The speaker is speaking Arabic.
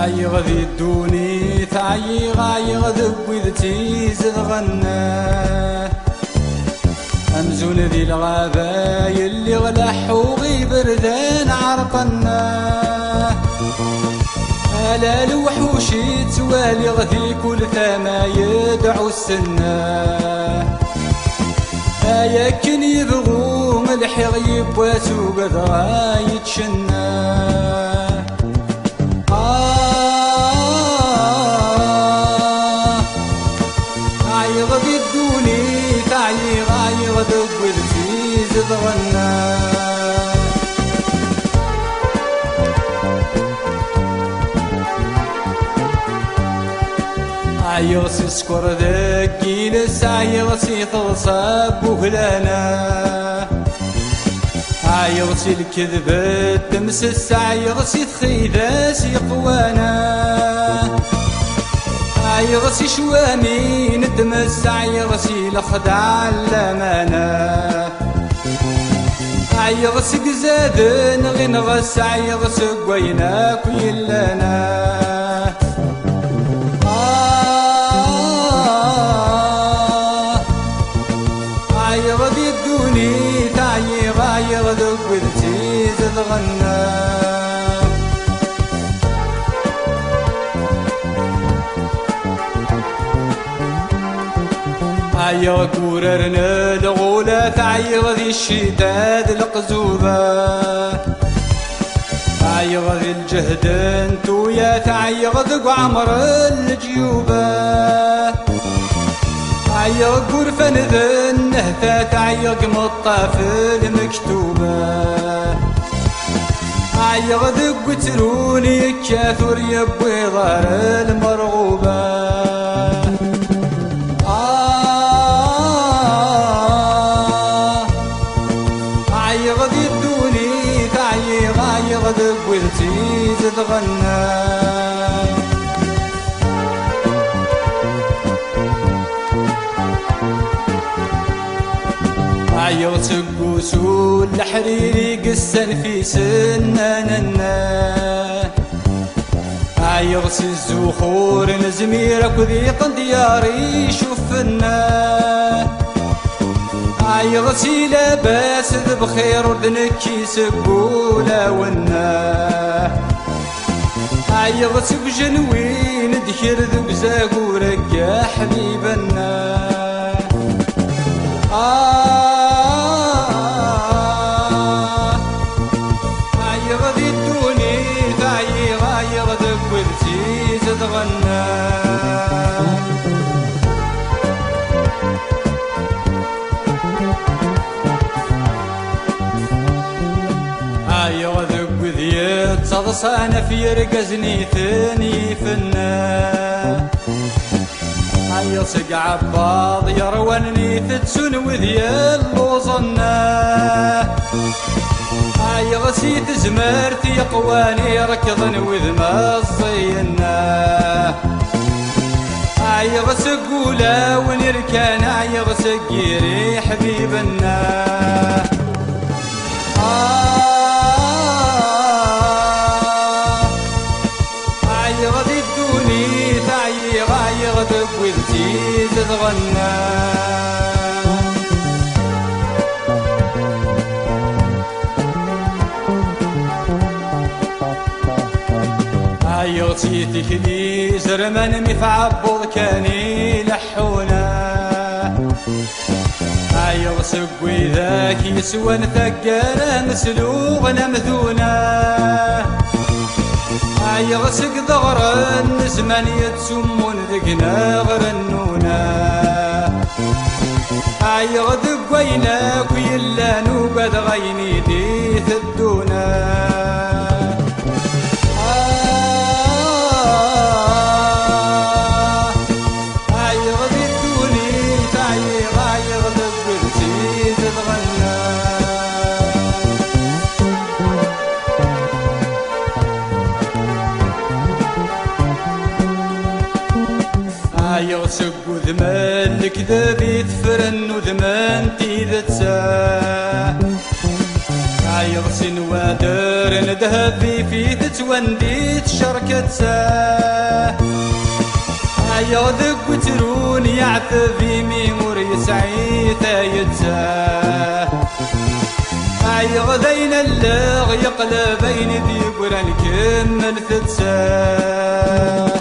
عيغ ذي الدوني تعيغ عيغ ذبي ذتي زغنا أمزون ذي الغابة يلي غلح وغي بردان عرقنا ألا الوحوش توالي غذي كل ثما يدعو السنة ياكن يبغو ملح يغيب واسوق ذا يتشنى عيغ بدوني تعيغ عيغ ذب ذي زغنا عيغ سكر ذكي لسعيغ سيطلصب وهلانا عيغ الكذب تمسس عيغ تخيذا سيقوانا عيغ شوامي ندمس عيغ لخدع اللمانا عيغ قزادن غنغس عيغ قوينا كيلانا عيغ دي الدوني تعيغ عيغ ذوق ذتي زغنا عيغ كوررنا الغولة تعيغ ذي الشداد القزوبة عيغ ذي الجهد انتو يا تعيغ ذق عمر الجيوبة عيغ قرفن ذن نهفة تعيغ مطافل مكتوبة عيغ ذق تروني كاثر يبوي ضار المرغوبة عيغ ذي الدوني تعيغ عيغ ذق ولتي زدغنا عيغ تقوسو الحريري قسن في سناننا عيغ الزخور نزميرك وذيق دياري شوفنا عيغ لاباس بخير ودنكي سقولا ونا عيغ بجنوين دخير ذب زاقورك يا حبيبنا عيغ ذي الدوني تعيغ عيغ ذب ولتي زدغنا عيغ ذب ذي تصدصانا في رقزني ثاني فنا عيغ سق عباض يروانني تتسن وذي اللوظنا عيغ سيت زمرتي قواني ركضن وذ ما الصينا عيغ سقولا ونركان عيغ سقيري حبيبنا عيغ ذي الدوني تعيغ عيغ ذب ولتي تتغنى عيغ تيتكني زرمان مفعبض كاني لحونا عيغ سقوي ذاك يسوى نثقانا مسلوغ نمذونا عيغ سق ضغرا زمان يتسمون ذقنا غرنونا عيغ ذقوينا كيلا نوبد غيني دي ثدونا عيغ ذي الدوني تعيغ عيغ ذب ولتي تتغنى عيغ سق وذمان الكذاب يتفرن وذمان تيذا تساع يغسن وادر ندهب في تتوندي تشركت ساه يغذق وترون يعثف ميمور يسعي ثايتساه يغذين اللغ يقلبين ذي قران كمل ثتساه